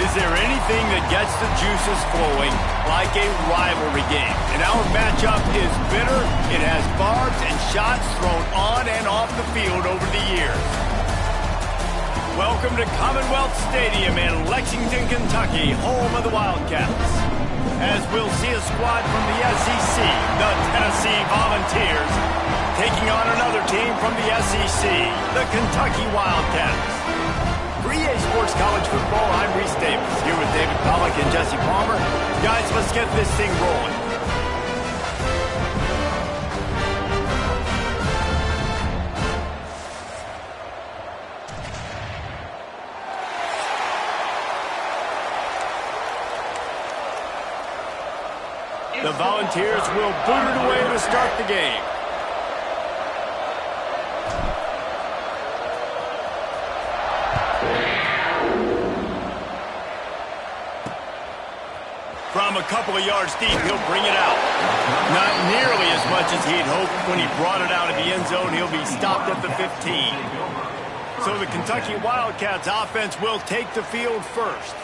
Is there anything that gets the juices flowing like a rivalry game? And our matchup is bitter. It has barbs and shots thrown on and off the field over the years. Welcome to Commonwealth Stadium in Lexington, Kentucky, home of the Wildcats. As we'll see a squad from the SEC, the Tennessee Volunteers, taking on another team from the SEC, the Kentucky Wildcats. For EA Sports College Football, I'm Reese Davis, here with David Pollack and Jesse Palmer. Guys, let's get this thing rolling. The Volunteers will boot it away to start the game. From a couple of yards deep, he'll bring it out. Not nearly as much as he'd hoped when he brought it out of the end zone. He'll be stopped at the 15. So the Kentucky Wildcats offense will take the field first.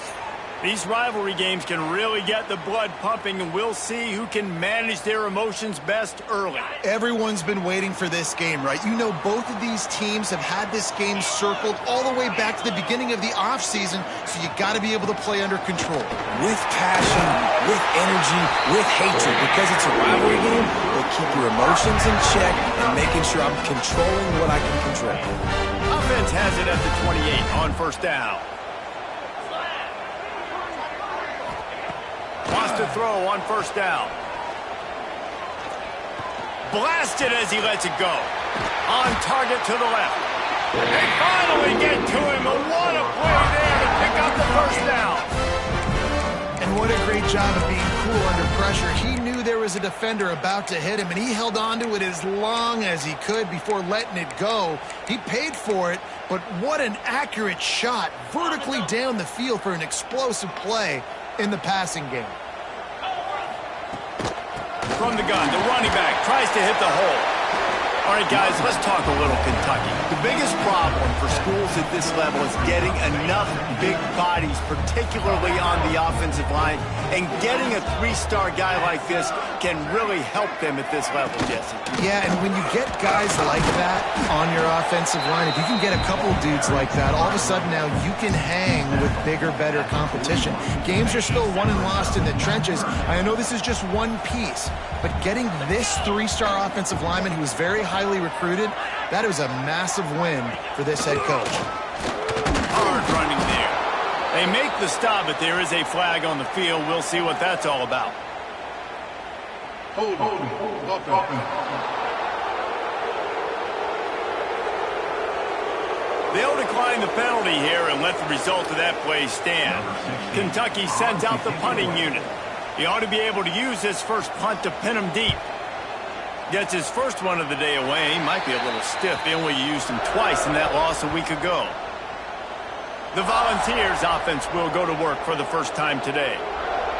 These rivalry games can really get the blood pumping, and we'll see who can manage their emotions best early. Everyone's been waiting for this game, right? You know, both of these teams have had this game circled all the way back to the beginning of the offseason, so you got to be able to play under control. With passion, with energy, with hatred, because it's a rivalry game, but keep your emotions in check and making sure I'm controlling what I can control. Offense has it at the 28 on first down. Wants to throw on first down. Blasted as he lets it go. On target to the left. They finally get to him. What a play there to pick up the first down. And what a great job of being cool under pressure. He knew there was a defender about to hit him, and he held on to it as long as he could before letting it go. He paid for it, but what an accurate shot vertically down the field for an explosive play in the passing game. From the gun, the running back tries to hit the hole. All right, guys, let's talk a little Kentucky. The biggest problem for schools at this level is getting enough big bodies, particularly on the offensive line, and getting a three-star guy like this can really help them at this level, Jesse. Yeah, and when you get guys like that on your offensive line, if you can get a couple dudes like that, all of a sudden now you can hang with bigger, better competition. Games are still won and lost in the trenches. I know this is just one piece, but getting this three-star offensive lineman who is very highly recruited, that was a massive win for this head coach. Hard running there. They make the stop, but there is a flag on the field. We'll see what that's all about. Hold. They'll decline the penalty here and let the result of that play stand. Kentucky sends out the punting unit. He ought to be able to use his first punt to pin him deep. Gets his first one of the day away. He might be a little stiff. They only used him twice in that loss a week ago. The Volunteers offense will go to work for the first time today.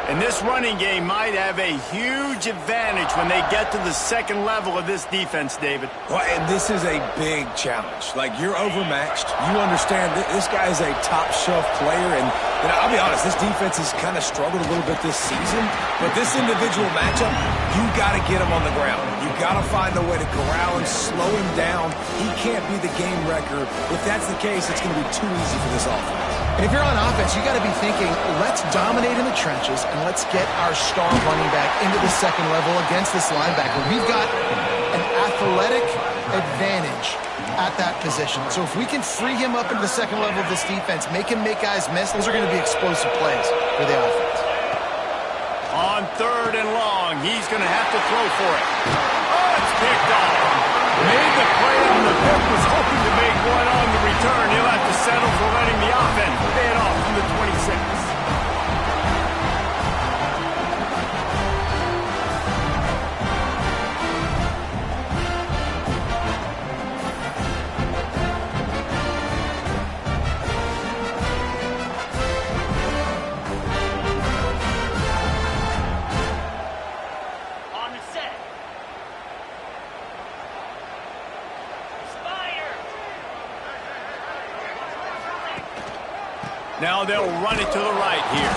And this running game might have a huge advantage when they get to the second level of this defense, David. Well, and this is a big challenge. Like, you're overmatched. You understand that this guy is a top-shelf player, and I'll be honest, this defense has kind of struggled a little bit this season. But this individual matchup, you got to get him on the ground. You got to find a way to corral and slow him down. He can't be the game wrecker. If that's the case, it's going to be too easy for this offense. And if you're on offense, you got to be thinking, let's dominate in the trenches and let's get our star running back into the second level against this linebacker. We've got an athletic advantage at that position. So if we can free him up into the second level of this defense, make him make guys miss, those are going to be explosive plays for the offense. On third and long, he's going to have to throw for it. Oh, it's picked off. Made the play on the pick, was hoping to make one on the return. He'll have to settle for letting the offense pay it off from the 26. Now they'll run it to the right here.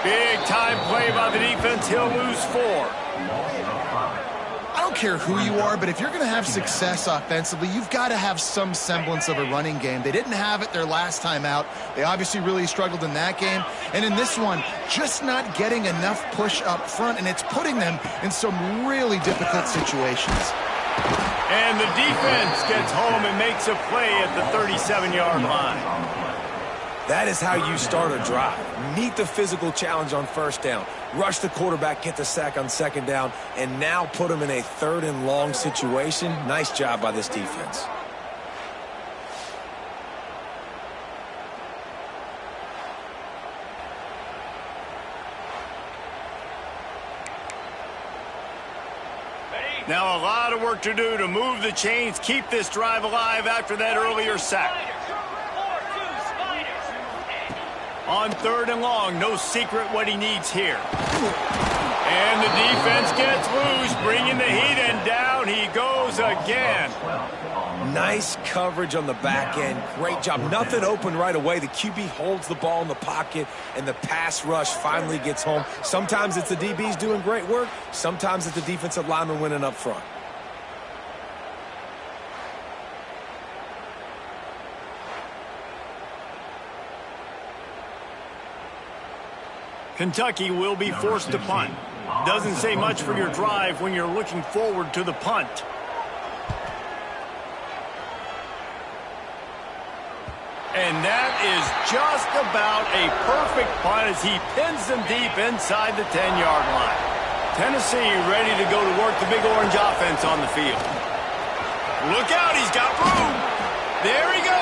Big time play by the defense. He'll lose 4. I don't care who you are, but if you're going to have success offensively, you've got to have some semblance of a running game. They didn't have it their last time out. They obviously really struggled in that game. And in this one, just not getting enough push up front, and it's putting them in some really difficult situations. And the defense gets home and makes a play at the 37-yard line. That is how you start a drive. Meet the physical challenge on first down. Rush the quarterback, get the sack on second down, and now put him in a 3rd and long situation. Nice job by this defense. Now a lot of work to do to move the chains, keep this drive alive after that earlier sack. On 3rd and long, no secret what he needs here. And the defense gets loose, bringing the heat, and down he goes again. Nice coverage on the back end. Great job. Nothing open right away. The QB holds the ball in the pocket, and the pass rush finally gets home. Sometimes it's the DBs doing great work. Sometimes it's the defensive lineman winning up front. Kentucky will be forced to punt. Doesn't say much for your drive when you're looking forward to the punt. And that is just about a perfect punt as he pins them deep inside the 10-yard line. Tennessee ready to go to work the Big Orange offense on the field. Look out, he's got room. There he goes.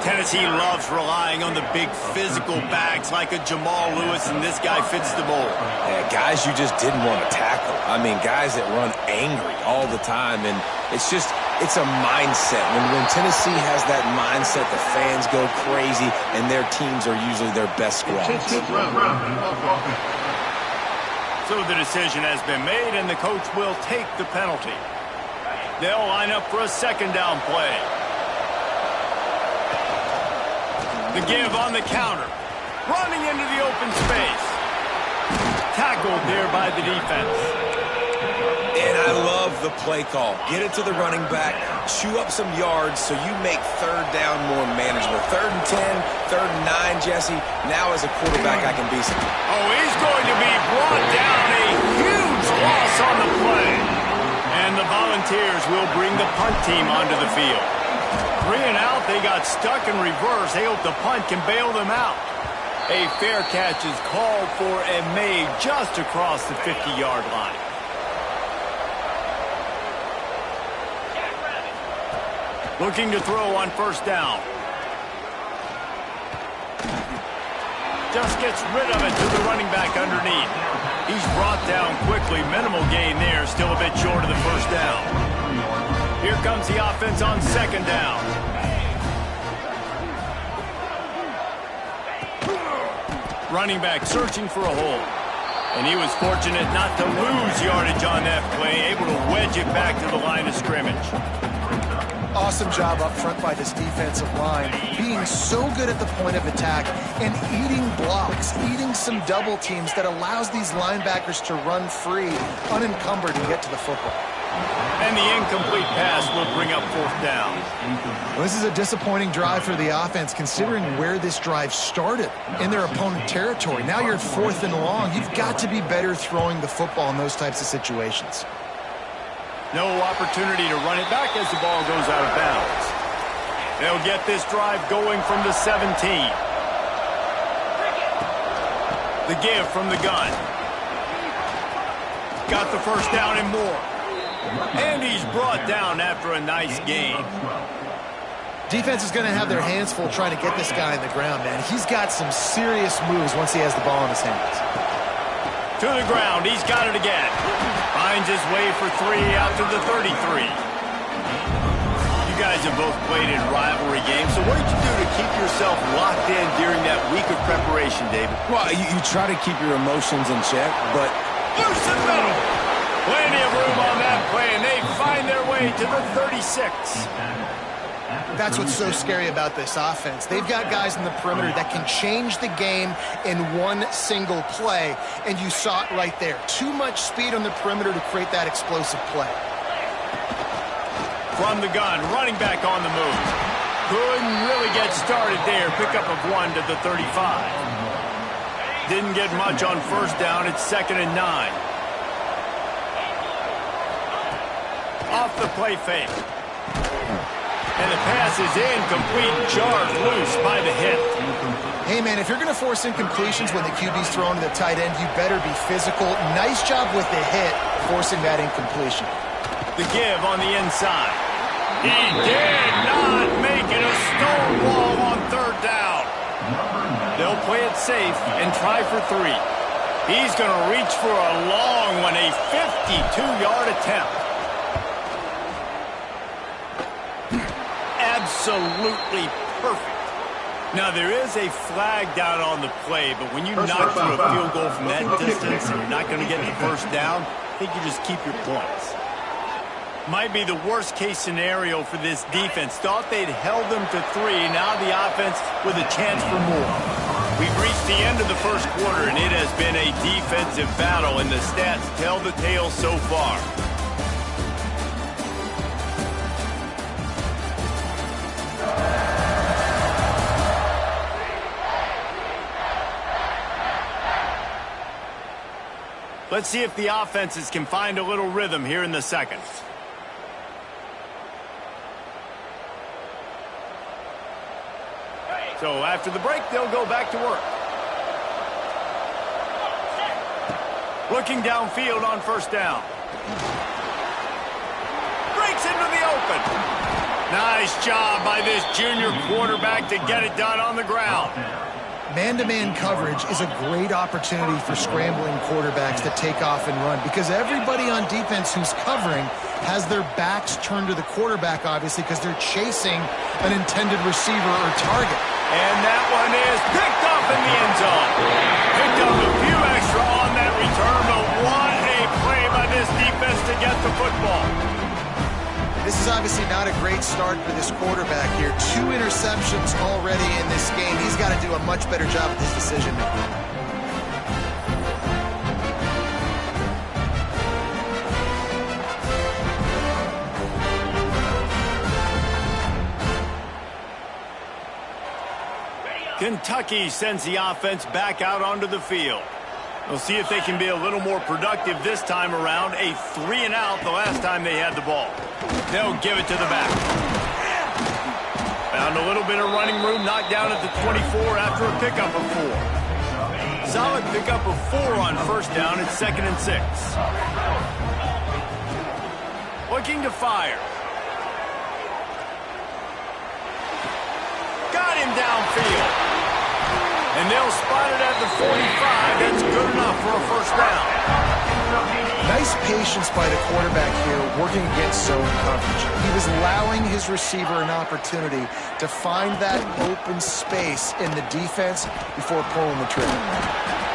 Tennessee loves relying on the big physical backs like a Jamal Lewis, and this guy fits the mold. Yeah, guys you just didn't want to tackle. I mean, guys that run angry all the time, and it's a mindset. When Tennessee has that mindset, the fans go crazy, and their teams are usually their best squads. So the decision has been made, and the coach will take the penalty. They'll line up for a 2nd down play. The give on the counter. Running into the open space. Tackled there by the defense. And I love the play call. Get it to the running back, chew up some yards so you make 3rd down more manageable. 3rd and 10, 3rd and 9, Jesse. Now as a quarterback, I can be some. Oh, he's going to be brought down. A huge loss on the play. And the Volunteers will bring the punt team onto the field. 3 and out, they got stuck in reverse. They hope the punt can bail them out. A fair catch is called for and made just across the 50-yard line. Looking to throw on 1st down. Just gets rid of it to the running back underneath. He's brought down quickly. Minimal gain there, still a bit short of the 1st down. Here comes the offense on 2nd down. Running back searching for a hole. And he was fortunate not to lose yardage on that play, able to wedge it back to the line of scrimmage. Awesome job up front by this defensive line, being so good at the point of attack and eating blocks, eating some double teams that allows these linebackers to run free, unencumbered, and get to the football. And the incomplete pass will bring up 4th down. Well, this is a disappointing drive for the offense, considering where this drive started, in their opponent territory. Now you're 4th and long. You've got to be better throwing the football in those types of situations. No opportunity to run it back as the ball goes out of bounds. They'll get this drive going from the 17. The give from the gun. Got the 1st down and more. And he's brought down after a nice gain. Defense is going to have their hands full trying to get this guy on the ground, man. He's got some serious moves once he has the ball in his hands. To the ground, he's got it again. Finds his way for 3 out to the 33. You guys have both played in rivalry games, so what did you do to keep yourself locked in during that week of preparation, David? Well, you try to keep your emotions in check, but loose and middle. Plenty of room on that play, and they find their way to the 36. That's what's so scary about this offense. They've got guys in the perimeter that can change the game in one single play, and you saw it right there. Too much speed on the perimeter to create that explosive play. From the gun, running back on the move. Couldn't really get started there. Pickup of 1 to the 35. Didn't get much on first down. It's 2nd and 9. Off the play fake. And the pass is incomplete, jarred loose by the hit. Hey, man, if you're going to force incompletions when the QB's thrown to the tight end, you better be physical. Nice job with the hit, forcing that incompletion. The give on the inside. He did not make it a stone wall on 3rd down. They'll play it safe and try for 3. He's going to reach for a long one, a 52-yard attempt. Absolutely perfect. Now, there is a flag down on the play, but when you knock through a field goal from that distance and you're not going to get the first down, I think you just keep your points. Might be the worst-case scenario for this defense. Thought they'd held them to 3. Now the offense with a chance for more. We've reached the end of the first quarter, and it has been a defensive battle, and the stats tell the tale so far. Let's see if the offenses can find a little rhythm here in the second. So after the break, they'll go back to work. Looking downfield on first down. Breaks into the open. Nice job by this junior quarterback to get it done on the ground. Man-to-man coverage is a great opportunity for scrambling quarterbacks to take off and run because everybody on defense who's covering has their backs turned to the quarterback, obviously, because they're chasing an intended receiver or target. And that one is picked up in the end zone. Picked up a few extra on that return, but what a play by this defense to get the football. This is obviously not a great start for this quarterback here. 2 interceptions already in this game. He's got to do a much better job with his decision making. Kentucky sends the offense back out onto the field. We'll see if they can be a little more productive this time around. A 3-and-out the last time they had the ball. They'll give it to the back. Found a little bit of running room, knocked down at the 24 after a pickup of 4. Solid pickup of 4 on first down. It's 2nd and 6. Looking to fire. Got him downfield. And they'll spot it at the 45. That's good enough for a first down. Nice patience by the quarterback here, working against zone coverage. He was allowing his receiver an opportunity to find that open space in the defense before pulling the trigger.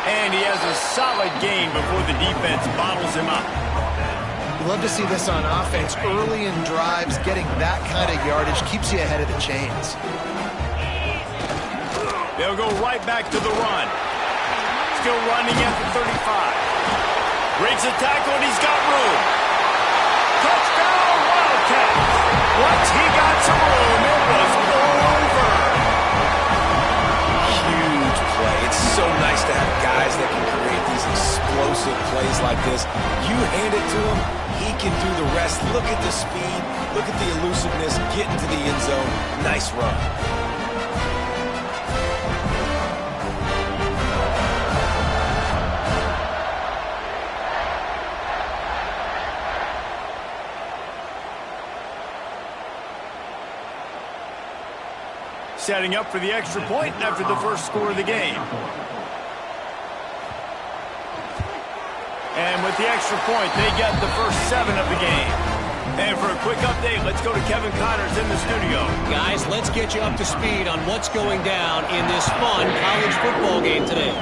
And he has a solid game before the defense bottles him up. You love to see this on offense. Early in drives, getting that kind of yardage keeps you ahead of the chains. They'll go right back to the run. Still running at the 35. Breaks a tackle, and he's got room. Touchdown, Wildcats. Once he got some room, it was over. Huge play. It's so nice to have guys that can create these explosive plays like this. You hand it to him, he can do the rest. Look at the speed. Look at the elusiveness. Get into the end zone. Nice run. Setting up for the extra point after the first score of the game. And with the extra point, they get the first 7 of the game. And for a quick update, let's go to Kevin Connors in the studio. Guys, let's get you up to speed on what's going down in this fun college football game today.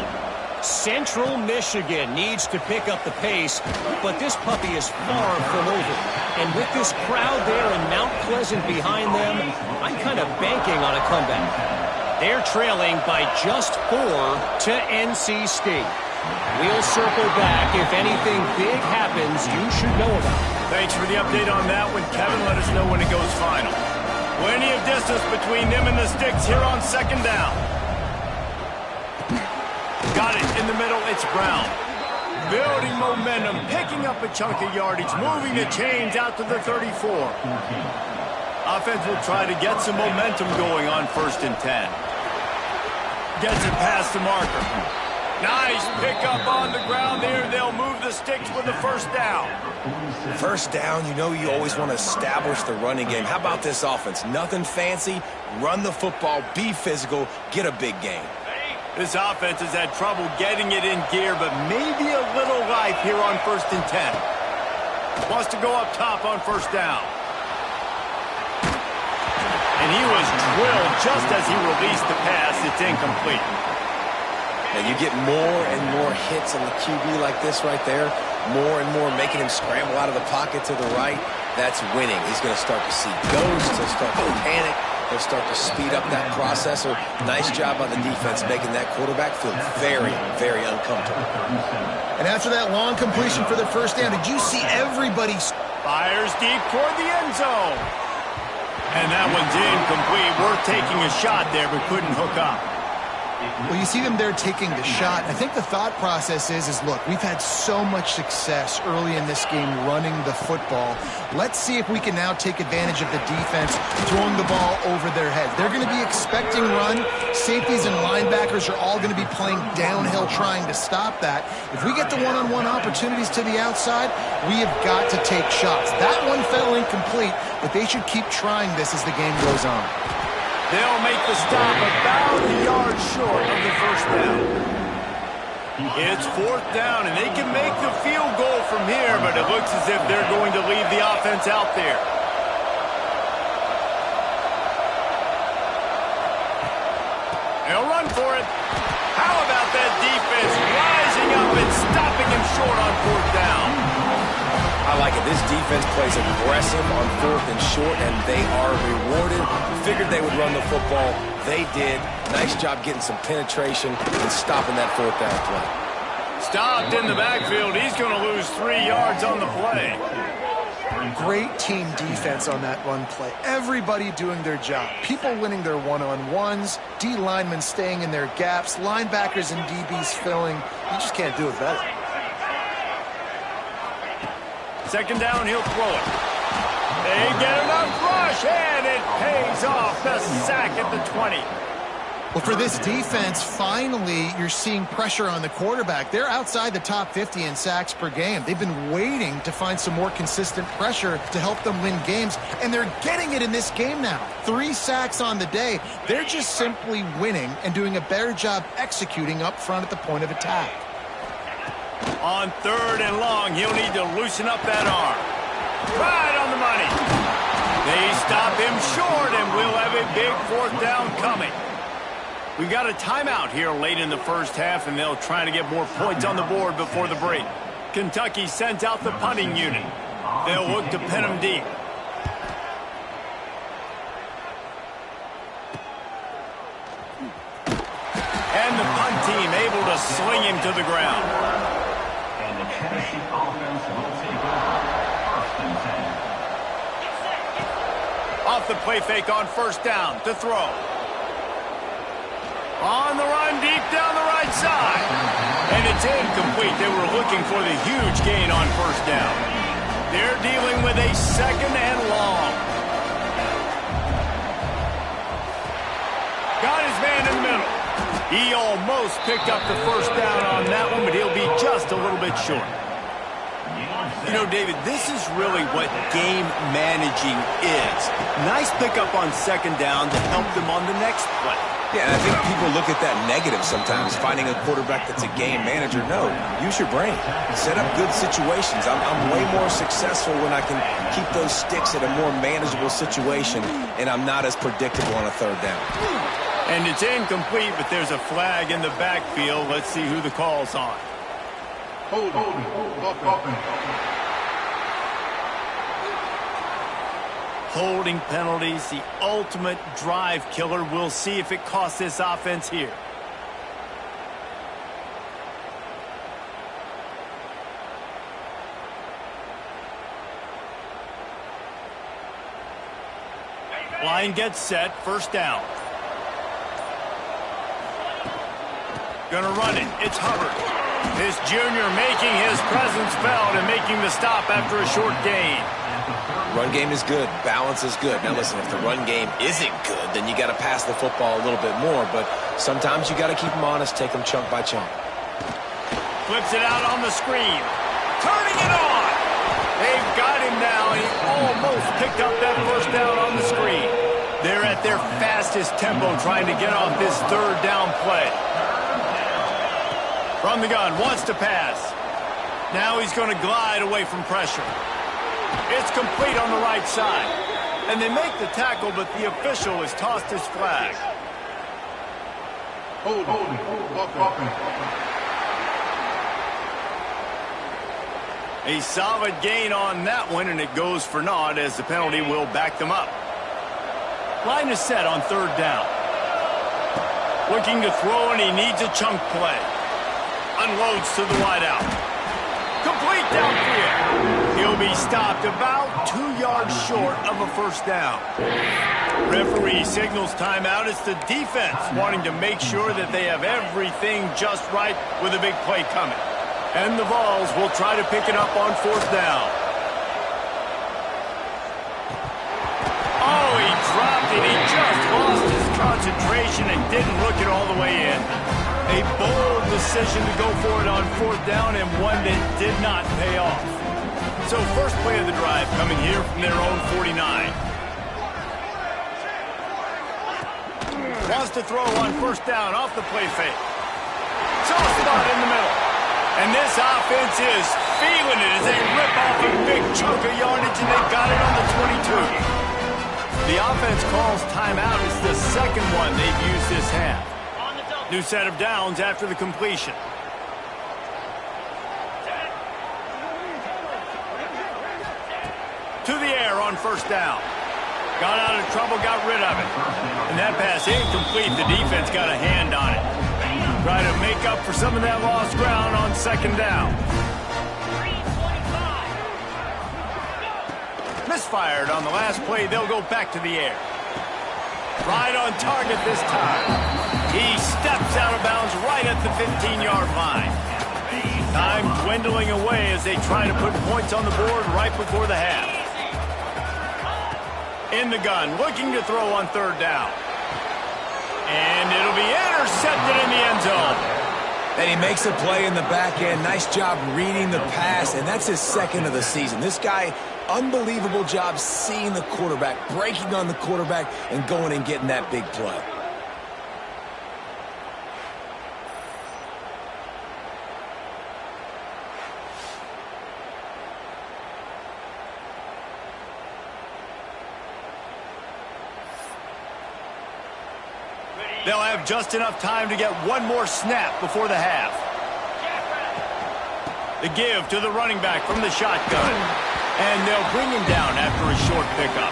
Central Michigan needs to pick up the pace, but this puppy is far from over. And with this crowd there in Mount Pleasant behind them, I'm kind of banking on a comeback. They're trailing by just 4 to NC State. We'll circle back. If anything big happens, you should know about it. Thanks for the update on that one, Kevin. Let us know when it goes final. Plenty of distance between them and the sticks here on second down. Got it in the middle. It's Brown. Building momentum, picking up a chunk of yardage, moving the chains out to the 34. Offense will try to get some momentum going on 1st and 10. Gets it past the marker. Nice pickup on the ground there. They'll move the sticks with the 1st down. 1st down, you know you always want to establish the running game. How about this offense? Nothing fancy. Run the football, be physical, get a big gain. This offense has had trouble getting it in gear, but maybe a little life here on 1st and 10. Wants to go up top on 1st down. And he was drilled just as he released the pass. It's incomplete. Now you get more and more hits on the QB like this right there. More and more making him scramble out of the pocket to the right. That's winning. He's going to start to see ghosts. He'll start to panic. He'll start to speed up that process. So nice job by the defense making that quarterback feel very, very uncomfortable. And after that long completion for the 1st down, did you see everybody fires deep toward the end zone? And that one's incomplete. Worth taking a shot there, but couldn't hook up. Well, you see them there taking the shot. I think the thought process is look, we've had so much success early in this game running the football. Let's see if we can now take advantage of the defense throwing the ball over their heads. They're going to be expecting run. Safeties and linebackers are all going to be playing downhill trying to stop that. If we get the one-on-one opportunities to the outside, we have got to take shots. That one fell incomplete, but they should keep trying this as the game goes on. They'll make the stop about a yard short of the 1st down. It's 4th down, and they can make the field goal from here, but it looks as if they're going to leave the offense out there. They'll run for it. How about that defense rising up and stopping him short on 4th down? I like it. This defense plays aggressive on 4th and short, and they are rewarded. Figured they would run the football. They did. Nice job getting some penetration and stopping that 4th down play. Stopped in the backfield. He's going to lose 3 yards on the play. Great team defense on that run play. Everybody doing their job. People winning their one-on-ones. D linemen staying in their gaps. Linebackers and DBs filling. You just can't do it better. 2nd down, he'll throw it. They get enough rush, and it pays off. The sack at the 20. Well, for this defense, finally, you're seeing pressure on the quarterback. They're outside the top 50 in sacks per game. They've been waiting to find some more consistent pressure to help them win games, and they're getting it in this game now. 3 sacks on the day. They're just simply winning and doing a better job executing up front at the point of attack. On 3rd and long, he'll need to loosen up that arm. Right on the money. They stop him short, and we'll have a big 4th down coming. We've got a timeout here late in the 1st half, and they'll try to get more points on the board before the break. Kentucky sends out the punting unit. They'll look to pin him deep. And the punt team able to sling him to the ground. And the Tennessee offense will take over 1st and 10. Off the play fake on 1st down to throw. On the run deep down the right side. And it's incomplete. They were looking for the huge gain on 1st down. They're dealing with a 2nd and long. Got his man in the middle. He almost picked up the 1st down on that one, but he'll be just a little bit short. You know, David, this is really what game managing is. Nice pickup on 2nd down to help them on the next play. Yeah, and I think people look at that negative sometimes, finding a quarterback that's a game manager. No, use your brain. Set up good situations. I'm way more successful when I can keep those sticks at a more manageable situation, and I'm not as predictable on a 3rd down. And it's incomplete, but there's a flag in the backfield. Let's see who the call's on. Holding penalties, the ultimate drive killer. We'll see if it costs this offense here. Line gets set, first down. Gonna run it, it's Hubbard. This junior making his presence felt and making the stop after a short gain. Run game is good, balance is good. Now listen, if the run game isn't good, then you got to pass the football a little bit more, but sometimes you got to keep them honest, take them chunk by chunk. Flips it out on the screen. Turning it on! They've got him now. He almost picked up that first down on the screen. They're at their fastest tempo trying to get off this third down play. From the gun, wants to pass. Now he's going to glide away from pressure. It's complete on the right side. And they make the tackle, but the official has tossed his flag. A solid gain on that one, and it goes for naught as the penalty will back them up. Line is set on third down. Looking to throw, and he needs a chunk play. Unloads to the wideout. Complete downfield. He'll be stopped about 2 yards short of a first down. Referee signals timeout. It's the defense wanting to make sure that they have everything just right with a big play coming. And the Vols will try to pick it up on fourth down. Oh, he dropped it. He just lost his concentration and didn't look it all the way in. A bold decision to go for it on fourth down, and one that did not pay off. So first play of the drive coming here from their own 49. Wants to throw on first down off the play fake. Soft spot in the middle. And this offense is feeling it as they rip off a big chunk of yardage, and they've got it on the 22. The offense calls timeout. It's the second one they've used this half. New set of downs after the completion. To the air on first down. Got out of trouble, got rid of it. And that pass incomplete. The defense got a hand on it. Try to make up for some of that lost ground on second down. Misfired on the last play. They'll go back to the air. Right on target this time. He steps out of bounds right at the 15-yard line. Time dwindling away as they try to put points on the board right before the half. In the gun, looking to throw on third down. And it'll be intercepted in the end zone. And he makes a play in the back end. Nice job reading the pass, and that's his second of the season. This guy, unbelievable job seeing the quarterback, breaking on the quarterback, and going and getting that big play. They'll have just enough time to get one more snap before the half. The give to the running back from the shotgun. And they'll bring him down after a short pickup.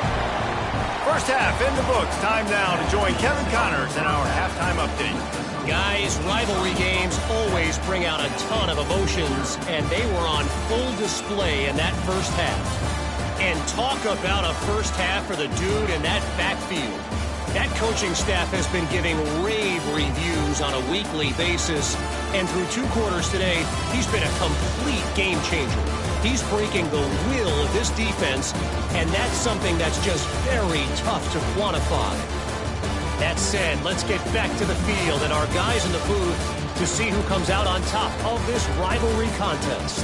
First half in the books. Time now to join Kevin Connors in our halftime update. Guys, rivalry games always bring out a ton of emotions, and they were on full display in that first half. And talk about a first half for the dude in that backfield. That coaching staff has been giving rave reviews on a weekly basis, and through 2 quarters today, he's been a complete game changer. He's breaking the will of this defense, and that's something that's just very tough to quantify. That said, let's get back to the field and our guys in the booth to see who comes out on top of this rivalry contest.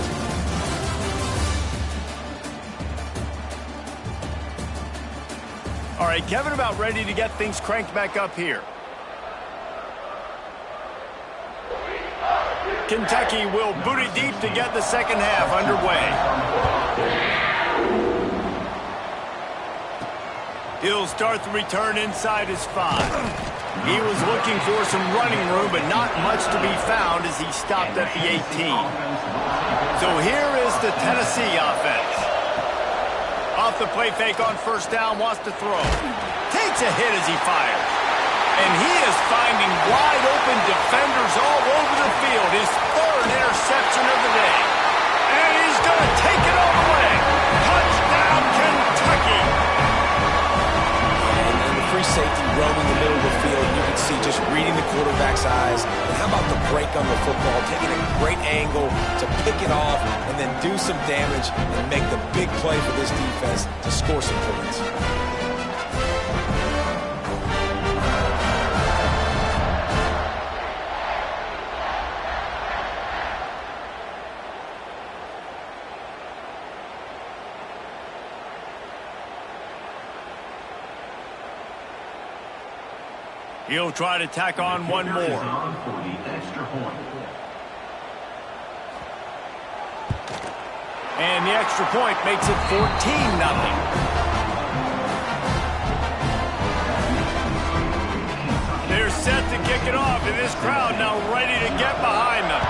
All right, Kevin, about ready to get things cranked back up here. Kentucky will boot it deep to get the second half underway. He'll start the return inside his 5. He was looking for some running room, but not much to be found as he stopped at the 18. So here is the Tennessee offense. Off the play fake on first down, wants to throw. Takes a hit as he fires. And he is finding wide open defenders all over the field. His third interception of the day. And he's going to take it all the way. Touchdown, Kentucky. And the free safety roaming the middle of the field. You can see just reading the quarterback's eyes. And how about the break on the football? Taking a great angle to pick it off and then do some damage and make the big play for this defense to score some points. He'll try to tack on one more. And the extra point makes it 14-0. They're set to kick it off, and this crowd now ready to get behind them.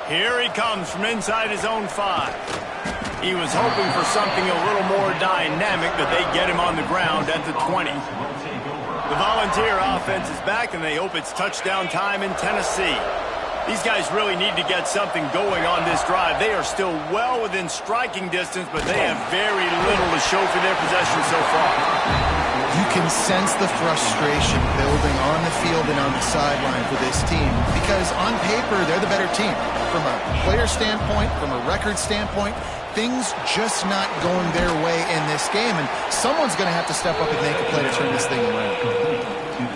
Here he comes from inside his own 5. He was hoping for something a little more dynamic, but they get him on the ground at the 20. The Volunteer offense is back, and they hope it's touchdown time in Tennessee. These guys really need to get something going on this drive. They are still well within striking distance, but they have very little to show for their possession so far. You can sense the frustration building on the field and on the sideline for this team because on paper, they're the better team. From a player standpoint, from a record standpoint, things just not going their way in this game, and someone's going to have to step up and make a play to turn this thing around.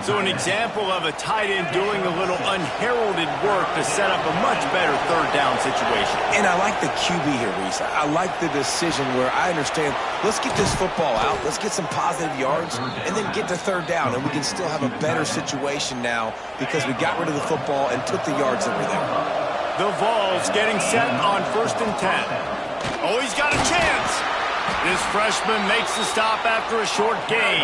So an example of a tight end doing a little unheralded work to set up a much better third down situation. And I like the QB here, Reese. I like the decision where I understand, let's get this football out, let's get some positive yards, and then get to third down, and we can still have a better situation now because we got rid of the football and took the yards that were there. The Vols getting set on 1st and 10. Oh, he's got a chance. This freshman makes the stop after a short gain.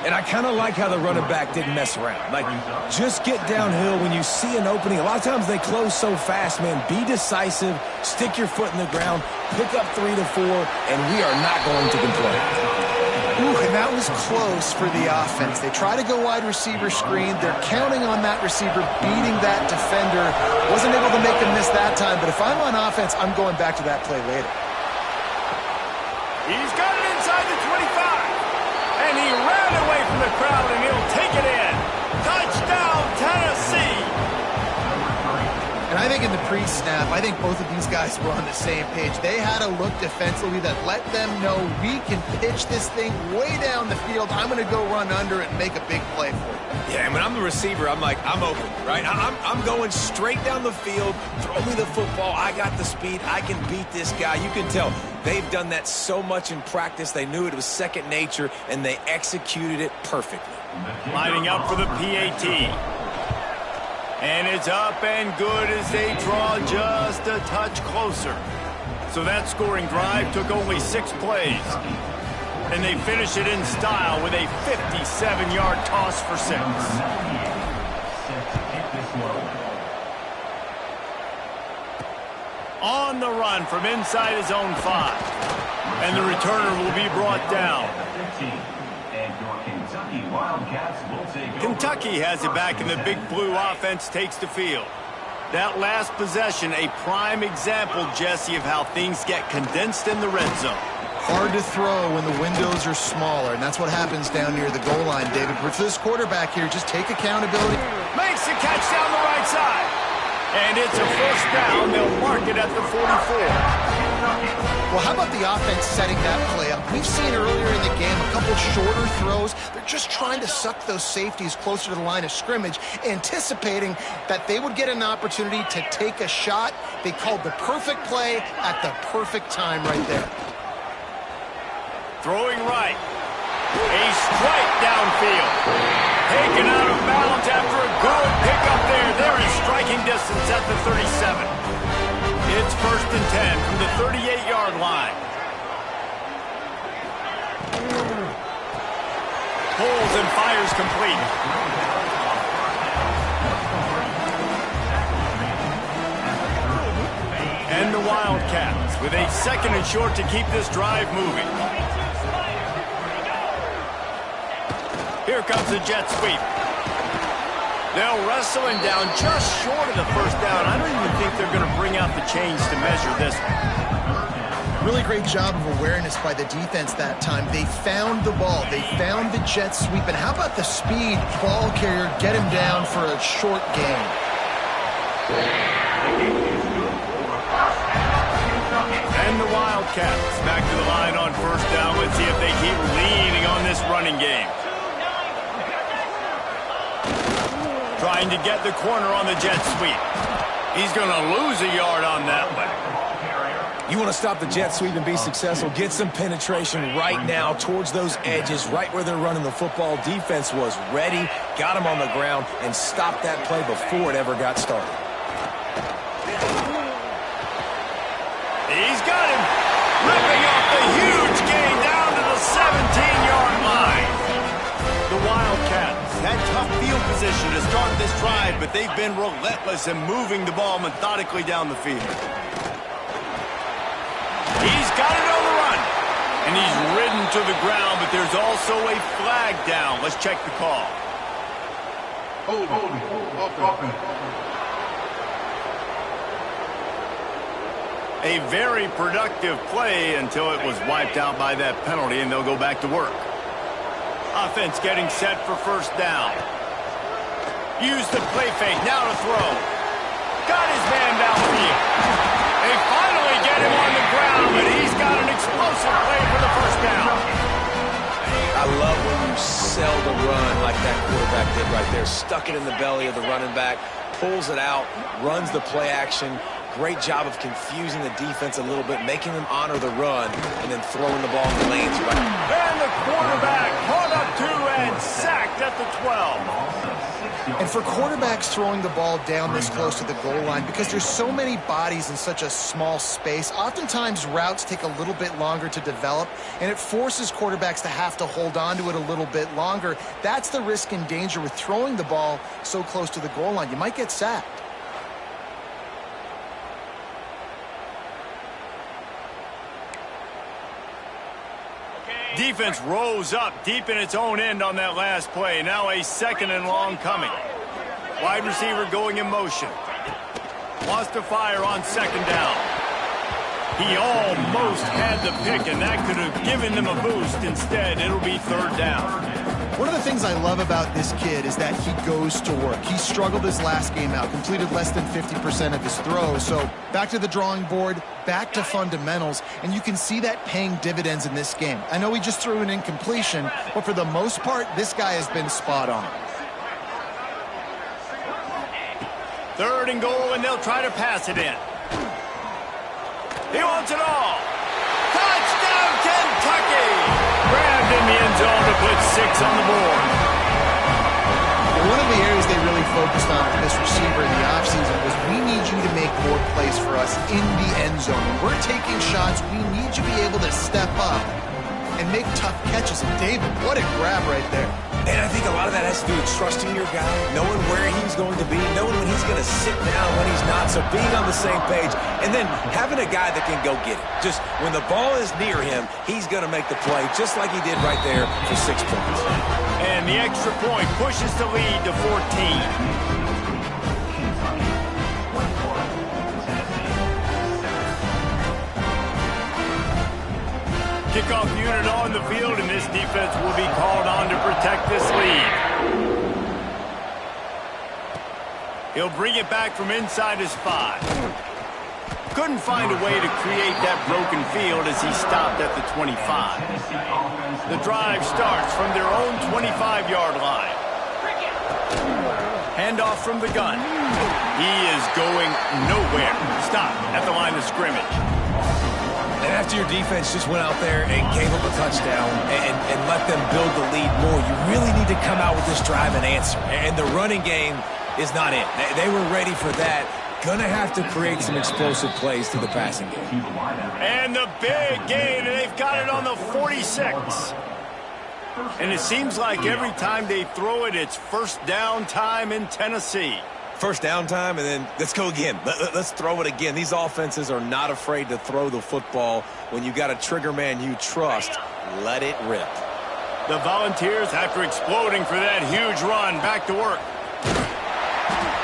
And I kind of like how the running back didn't mess around. Like, just get downhill when you see an opening. A lot of times they close so fast, man. Be decisive, stick your foot in the ground, pick up 3 to 4, and we are not going to complain. Ooh, and that was close for the offense. They try to go wide receiver screen. They're counting on that receiver beating that defender. Wasn't able to make him miss that time, but if I'm on offense, I'm going back to that play later. He's got it inside the 25. And he ran away from the crowd, and he'll take it in. Touchdown, Tennessee. And I think in the pre-snap, I think both of these guys were on the same page. They had a look defensively that let them know we can pitch this thing way down the field. I'm going to go run under it and make a big play for it. Yeah, and when I'm the receiver, I'm like, I'm open, right? I'm going straight down the field. Throw me the football. I got the speed. I can beat this guy. You can tell they've done that so much in practice. They knew it was second nature, and they executed it perfectly. Lining up for the PAT. And it's up and good as they draw just a touch closer. So that scoring drive took only 6 plays. And they finish it in style with a 57-yard toss for 6. On the run from inside his own 5. And the returner will be brought down. Kentucky has it back, and the Big Blue offense takes the field. That last possession, a prime example, Jesse, of how things get condensed in the red zone. Hard to throw when the windows are smaller, and that's what happens down near the goal line, David. But for this quarterback here, just take accountability. Makes the catch down the right side. And it's a first down. They'll mark it at the 44. Well, how about the offense setting that play up? We've seen earlier in the game a couple shorter throws. They're just trying to suck those safeties closer to the line of scrimmage, anticipating that they would get an opportunity to take a shot. They called the perfect play at the perfect time right there. Throwing right. A strike downfield. Taken out of bounds after a good pickup there. They're in striking distance at the 37. It's 1st and 10 from the 38-yard line. fire's complete. And the Wildcats with a 2nd and short to keep this drive moving. Here comes the jet sweep. They'll wrestle him down just short of the first down. I don't even think they're going to bring out the chains to measure this one. Really great job of awareness by the defense that time. They found the ball. They found the jet sweep. And how about the speed ball carrier get him down for a short gain? And the Wildcats back to the line on first down. Let's see if they keep leaning on this running game. Trying to get the corner on the jet sweep. He's going to lose a yard on that one. You want to stop the jet sweep and be successful, get some penetration right now towards those edges, right where they're running the football. Defense was ready, got him on the ground, and stopped that play before it ever got started. He's got him. Ripping off the huge gain down to the 17-yard line. The Wildcats had tough field position to start this drive, but they've been relentless in moving the ball methodically down the field. He's got it on the run, and he's ridden to the ground, but there's also a flag down. Let's check the call. A very productive play until it was wiped out by that penalty, and they'll go back to work. Offense getting set for first down. Use the play fake, now to throw. Got his man downfield. They finally get him on the ground, but he's got an explosive play for the first down. I love when you sell the run like that quarterback did right there. Stuck it in the belly of the running back, pulls it out, runs the play action. Great job of confusing the defense a little bit, making them honor the run, and then throwing the ball in the lanes right. And the quarterback caught up to and sacked at the 12. And for quarterbacks throwing the ball down this close to the goal line, because there's so many bodies in such a small space, oftentimes routes take a little bit longer to develop, and it forces quarterbacks to have to hold on to it a little bit longer. That's the risk and danger with throwing the ball so close to the goal line. You might get sacked. Defense rose up deep in its own end on that last play. Now a 2nd and long coming. Wide receiver going in motion. Wants to fire on 2nd down. He almost had the pick, and that could have given them a boost. Instead, it'll be 3rd down. One of the things I love about this kid is that he goes to work. He struggled his last game out, completed less than 50% of his throws. So back to the drawing board, back to fundamentals, and you can see that paying dividends in this game. I know he just threw an incompletion, but for the most part, this guy has been spot on. 3rd and goal, and they'll try to pass it in. He wants it all. Touchdown, Kentucky! Grabbed in the end zone to put 6 on the board. One of the areas they really focused on for this receiver in the offseason was we need you to make more plays for us in the end zone. When we're taking shots, we need you to be able to step up and make tough catches. And David, what a grab right there. And I think a lot of that has to do with trusting your guy, knowing where he's going to be, knowing when he's going to sit down, when he's not, so being on the same page, and then having a guy that can go get it. Just when the ball is near him, he's going to make the play, just like he did right there for 6 points. And the extra point pushes the lead to 14. Kickoff unit on the field, and this defense will be called on to protect this lead. He'll bring it back from inside his 5. Couldn't find a way to create that broken field as he stopped at the 25. The drive starts from their own 25-yard line. Handoff from the gun. He is going nowhere. Stop at the line of scrimmage. And after your defense just went out there and gave up a touchdown and let them build the lead more, you really need to come out with this drive and answer. And the running game is not it. They were ready for that. Gonna have to create some explosive plays through the passing game. And the big gain, and they've got it on the 46. And it seems like every time they throw it, it's first down time in Tennessee. First down time, and then let's go again. Let's throw it again. These offenses are not afraid to throw the football. When you got a trigger man you trust, let it rip. The Volunteers, after exploding for that huge run, back to work.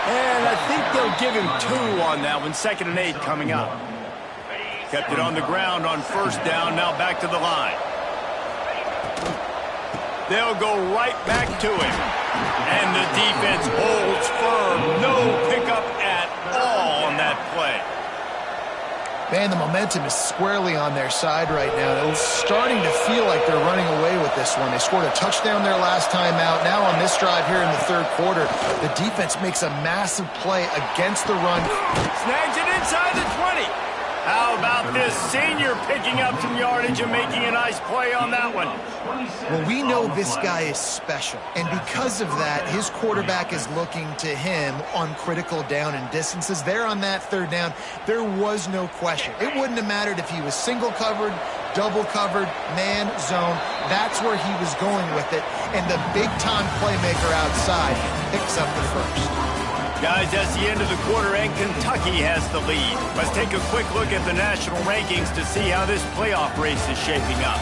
And I think they'll give him 2 on that one. 2nd and 8 coming up. Kept it on the ground on first down. Now back to the line. They'll go right back to him. And the defense holds firm. No pickup at all on that play. Man, the momentum is squarely on their side right now. It's starting to feel like they're running away with this one. They scored a touchdown their last time out. Now on this drive here in the 3rd quarter, the defense makes a massive play against the run. Snags it inside the 20. How about this senior picking up some yardage and making a nice play on that one? Well, we know this guy is special, and because of that, his quarterback is looking to him on critical down and distances. There on that 3rd down, there was no question. It wouldn't have mattered if he was single covered, double covered, man, zone. That's where he was going with it, and the big-time playmaker outside picks up the first. Guys, that's the end of the quarter, and Kentucky has the lead. Let's take a quick look at the national rankings to see how this playoff race is shaping up.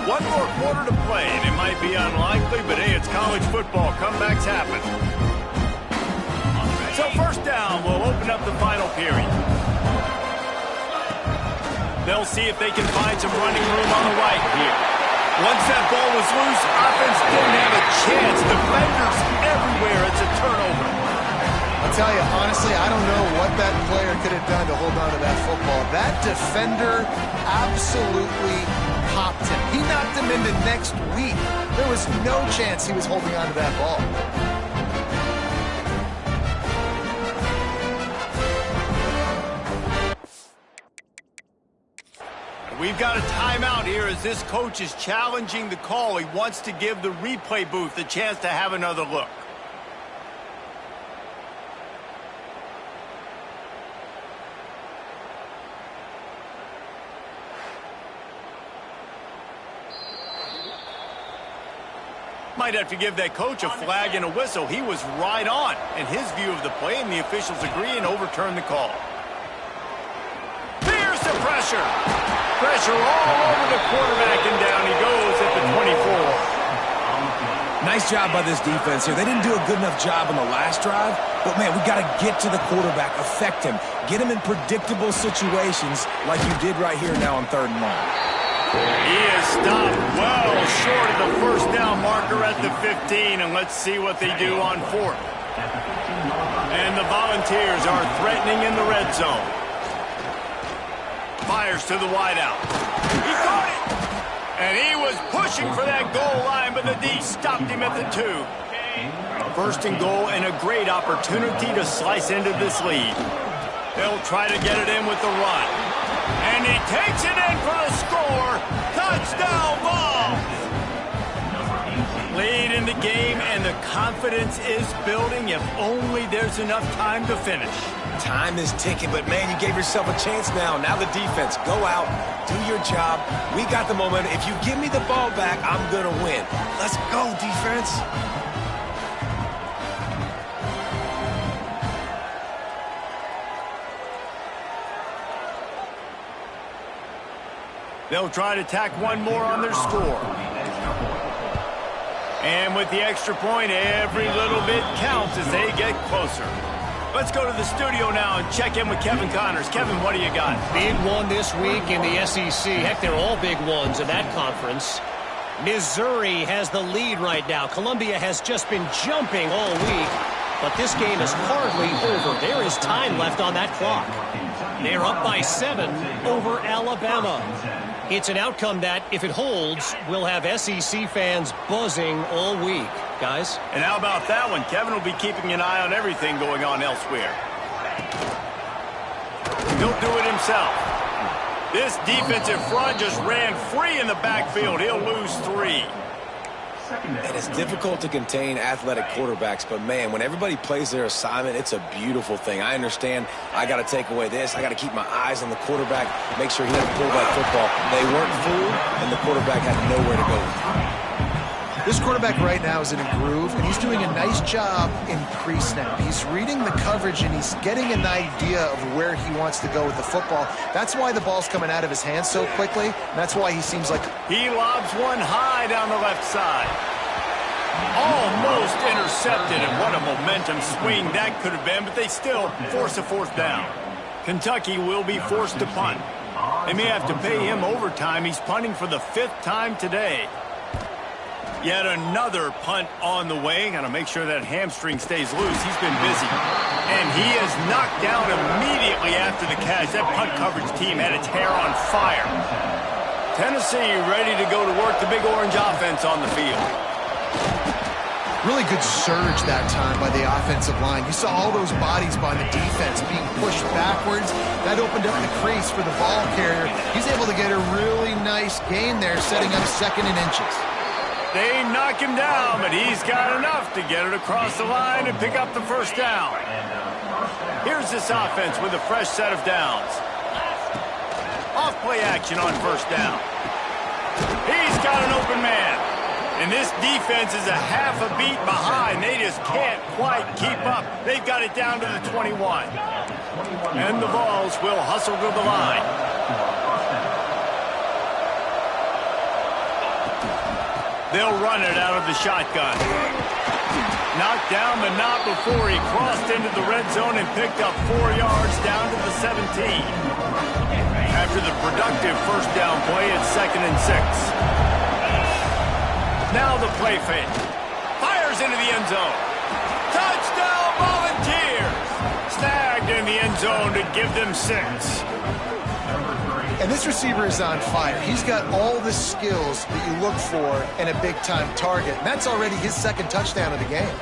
One more quarter to play, and it might be unlikely, but hey, it's college football. Comebacks happen. So first down, we'll open up the final period. They'll see if they can find some running room on the right here. Once that ball was loose, offense didn't have a chance. Defenders everywhere. It's a turnover. I'll tell you, honestly, I don't know what that player could have done to hold on to that football. That defender absolutely popped him. He knocked him into next week. There was no chance he was holding on to that ball. We've got a timeout here as this coach is challenging the call. He wants to give the replay booth a chance to have another look. Might have to give that coach a flag and a whistle. He was right on in his view of the play, and the officials agree and overturn the call. Here's the pressure. Pressure all over the quarterback, and down he goes at the 24. Nice job by this defense here. They didn't do a good enough job on the last drive, but, man, we got to get to the quarterback, affect him, get him in predictable situations like you did right here now on 3rd and 1. He is stopped well short of the first down marker at the 15, and let's see what they do on 4th. And the Volunteers are threatening in the red zone. Fires to the wideout. He caught it! And he was pushing for that goal line, but the D stopped him at the 2. 1st and goal, and a great opportunity to slice into this lead. They'll try to get it in with the run. And he takes it in for the score. Touchdown ball! Lead in the game, and the confidence is building if only there's enough time to finish. Time is ticking, but, man, you gave yourself a chance now. Now the defense, go out, do your job. We got the momentum. If you give me the ball back, I'm going to win. Let's go, defense. They'll try to tack one more on their score. And with the extra point, every little bit counts as they get closer. Let's go to the studio now and check in with Kevin Connors. Kevin, what do you got? Big one this week in the SEC. Heck, they're all big ones in that conference. Missouri has the lead right now. Columbia has just been jumping all week, but this game is hardly over. There is time left on that clock. They're up by 7 over Alabama. It's an outcome that, if it holds, will have SEC fans buzzing all week. Guys? And how about that one? Kevin will be keeping an eye on everything going on elsewhere. He'll do it himself. This defensive front just ran free in the backfield. He'll lose 3. And it's difficult to contain athletic quarterbacks, but man, when everybody plays their assignment, it's a beautiful thing. I understand I got to take away this. I got to keep my eyes on the quarterback, make sure he doesn't pull that football. They weren't fooled, and the quarterback had nowhere to go. This quarterback right now is in a groove, and he's doing a nice job in pre-snap. He's reading the coverage, and he's getting an idea of where he wants to go with the football. That's why the ball's coming out of his hands so quickly, and that's why he seems like... He lobs one high down the left side. Almost intercepted, and what a momentum swing that could have been, but they still force a fourth down. Kentucky will be forced to punt. They may have to pay him overtime. He's punting for the 5th time today. Yet another punt on the way. Got to make sure that hamstring stays loose. He's been busy. And he is knocked down immediately after the catch. That punt coverage team had its hair on fire. Tennessee ready to go to work. The Big Orange offense on the field. Really good surge that time by the offensive line. You saw all those bodies by the defense being pushed backwards. That opened up the crease for the ball carrier. He's able to get a really nice gain there, setting up 2nd and inches. They knock him down, but he's got enough to get it across the line and pick up the first down. Here's this offense with a fresh set of downs. Off-play action on first down. He's got an open man. And this defense is a half a beat behind. They just can't quite keep up. They've got it down to the 21. And the Vols will hustle to the line. They'll run it out of the shotgun. Knocked down the knot before he crossed into the red zone and picked up 4 yards down to the 17. After the productive first down play, it's 2nd and 6. Now the play fake. Fires into the end zone. Touchdown Volunteers! Snagged in the end zone to give them 6. And this receiver is on fire. He's got all the skills that you look for in a big-time target. And that's already his 2nd touchdown of the game.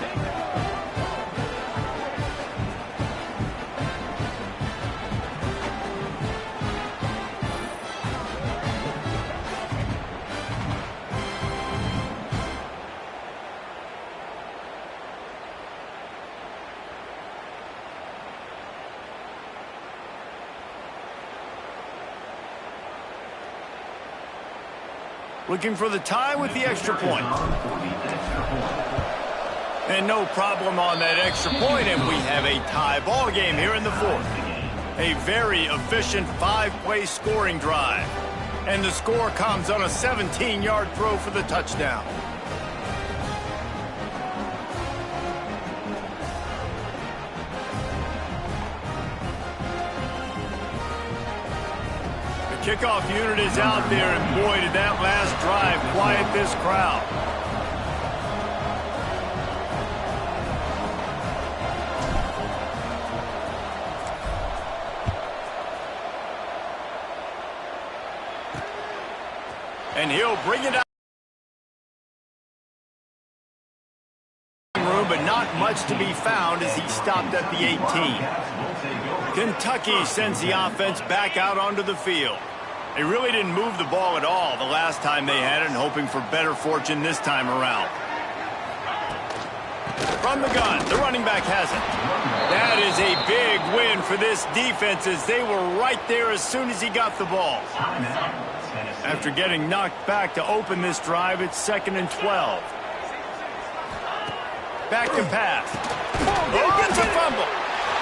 Looking for the tie with the extra point. And no problem on that extra point, and we have a tie ball game here in the 4th. A very efficient 5-play scoring drive. And the score comes on a 17-yard throw for the touchdown. Kickoff unit is out there, and boy, did that last drive quiet this crowd. And he'll bring it out. But not much to be found as he stopped at the 18. Kentucky sends the offense back out onto the field. They really didn't move the ball at all the last time they had it, and hoping for better fortune this time around. From the gun, the running back has it. That is a big win for this defense, as they were right there as soon as he got the ball. After getting knocked back to open this drive, it's 2nd and 12. Back to pass. Oh, gets a fumble.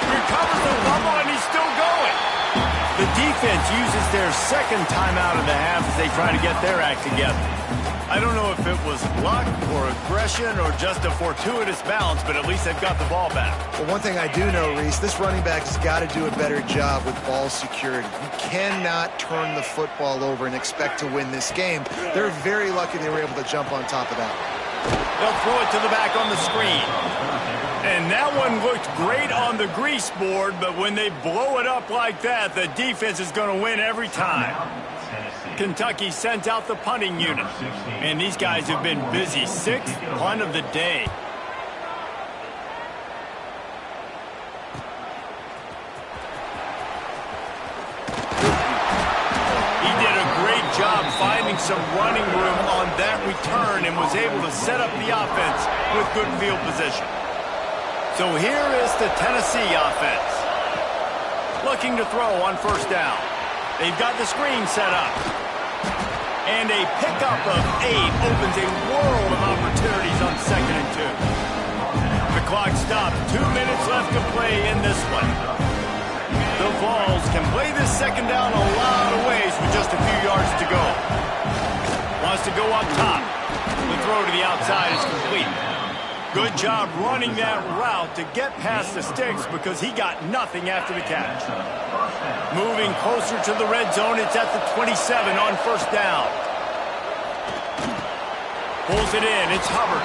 Recovers the fumble, and he's still going. The defense uses their 2nd timeout of the half as they try to get their act together. I don't know if it was luck or aggression or just a fortuitous bounce, but at least they've got the ball back. Well, one thing I do know, Reese, this running back has got to do a better job with ball security. You cannot turn the football over and expect to win this game. They're very lucky they were able to jump on top of that. They'll throw it to the back on the screen. And that one looked great on the grease board, but when they blow it up like that, the defense is going to win every time. Kentucky sends out the punting unit. And these guys have been busy. 6th punt of the day. He did a great job finding getting some running room on that return and was able to set up the offense with good field position. So here is the Tennessee offense. Looking to throw on first down. They've got the screen set up. And a pickup of 8 opens a world of opportunities on 2nd and 2. The clock stops. 2 minutes left to play in this one. The Vols can play this second down a lot of ways with just a few yards to go. Wants to go up top. The throw to the outside is complete. Good job running that route to get past the sticks because he got nothing after the catch. Moving closer to the red zone, it's at the 27 on first down. Pulls it in, it's Hubbard.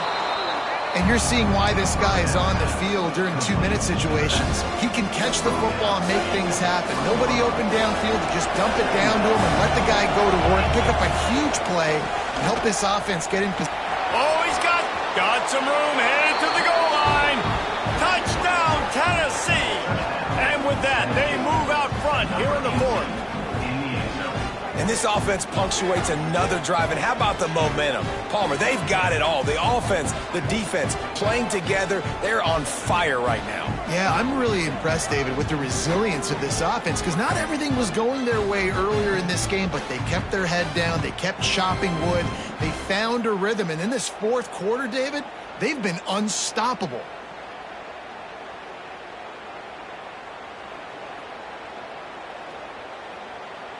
And you're seeing why this guy is on the field during 2-minute situations. He can catch the football and make things happen. Nobody open downfield to just dump it down to him and let the guy go to work, pick up a huge play, and help this offense get in position. Oh, he's got some room, headed to the goal line. Touchdown, Tennessee. And with that, they move out front here in the 4th. And this offense punctuates another drive. And how about the momentum? Palmer, they've got it all. The offense, the defense, playing together. They're on fire right now. Yeah, I'm really impressed, David, with the resilience of this offense because not everything was going their way earlier in this game, but they kept their head down. They kept chopping wood. They found a rhythm. And in this 4th quarter, David, they've been unstoppable.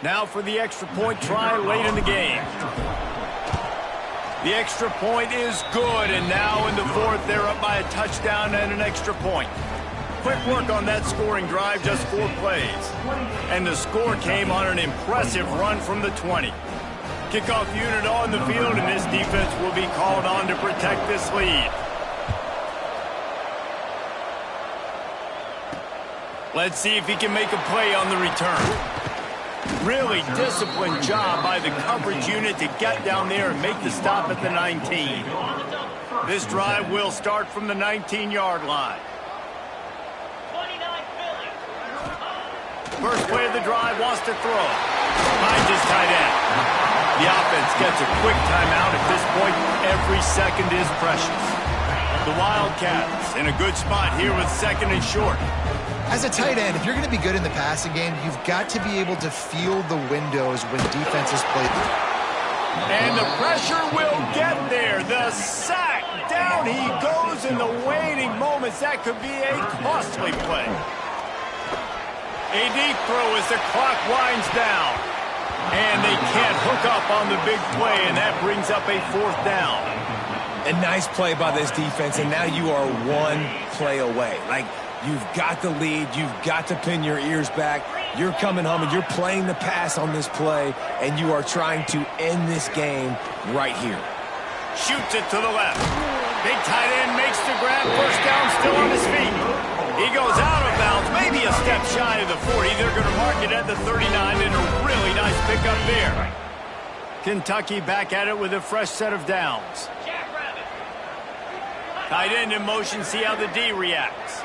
Now for the extra point try late in the game. The extra point is good, and now in the 4th, they're up by a touchdown and an extra point. Quick work on that scoring drive, just 4 plays. And the score came on an impressive run from the 20. Kickoff unit on the field, and this defense will be called on to protect this lead. Let's see if he can make a play on the return. Really disciplined job by the coverage unit to get down there and make the stop at the 19. This drive will start from the 19-yard line. First play of the drive, wants to throw. Finds his tight end. The offense gets a quick timeout at this point. Every second is precious. The Wildcats in a good spot here with 2nd and short. As a tight end, if you're going to be good in the passing game, you've got to be able to feel the windows when defenses play. And the pressure will get there. The sack. Down he goes in the waning moments. That could be a costly play. A deep throw as the clock winds down. And they can't hook up on the big play, and that brings up a 4th down. A nice play by this defense, and now you are 1 play away. You've got the lead. You've got to pin your ears back. You're coming home, and you're playing the pass on this play, and you are trying to end this game right here. Shoots it to the left. Big tight end makes the grab. First down, still on his feet. He goes out of bounds, maybe a step shy of the 40. They're going to mark it at the 39, and a really nice pickup there. Kentucky back at it with a fresh set of downs. Tight end in motion, see how the D reacts.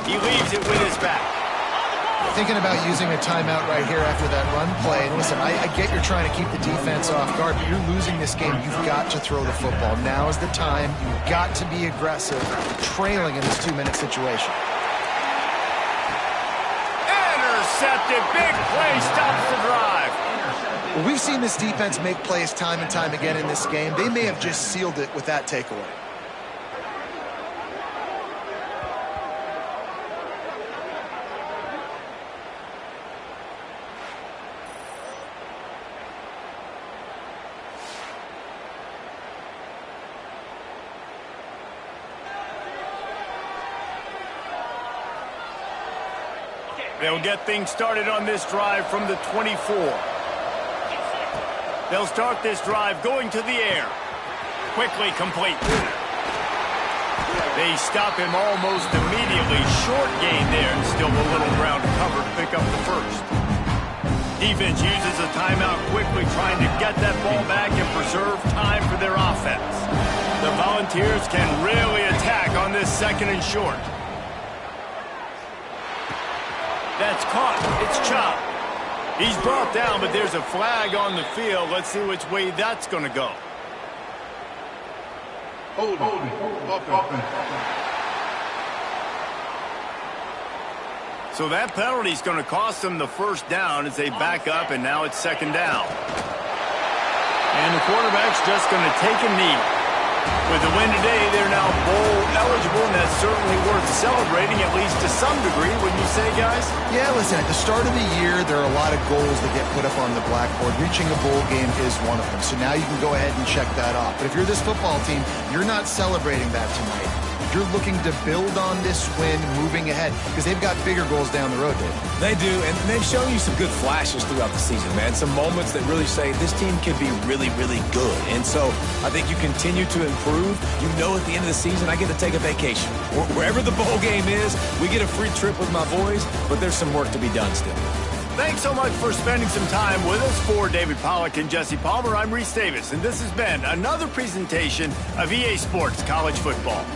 He leaves it with his back. Thinking about using a timeout right here after that run play. And listen, I get you're trying to keep the defense off guard, but you're losing this game. You've got to throw the football. Now is the time. You've got to be aggressive, trailing in this 2-minute situation. Intercepted. Big play stops the drive. Well, we've seen this defense make plays time and time again in this game. They may have just sealed it with that takeaway. They'll get things started on this drive from the 24. They'll start this drive going to the air. Quickly complete. They stop him almost immediately. Short gain there, and still a little ground to cover to pick up the first. Defense uses a timeout quickly, trying to get that ball back and preserve time for their offense. The Volunteers can really attack on this 2nd and short. that's caught. It's Chop. He's brought down, but there's a flag on the field. Let's see which way that's going to go. So that penalty's going to cost them the first down as they back up, and now it's second down. And the quarterback's just going to take a knee. With the win today, they're now bowl eligible, and that's certainly worth celebrating, at least to some degree, wouldn't you say, guys? Yeah, listen, at the start of the year, there are a lot of goals that get put up on the blackboard. Reaching a bowl game is one of them. So now you can go ahead and check that off. But if you're this football team, you're not celebrating that tonight. You're looking to build on this win moving ahead because they've got bigger goals down the road, Dave. They do, and they've shown you some good flashes throughout the season, man. Some moments that really say this team can be really, really good. And so I think you continue to improve. You know at the end of the season, I get to take a vacation. Wherever the bowl game is, we get a free trip with my boys, but there's some work to be done still. Thanks so much for spending some time with us. For David Pollack and Jesse Palmer, I'm Reese Davis, and this has been another presentation of EA Sports College Football.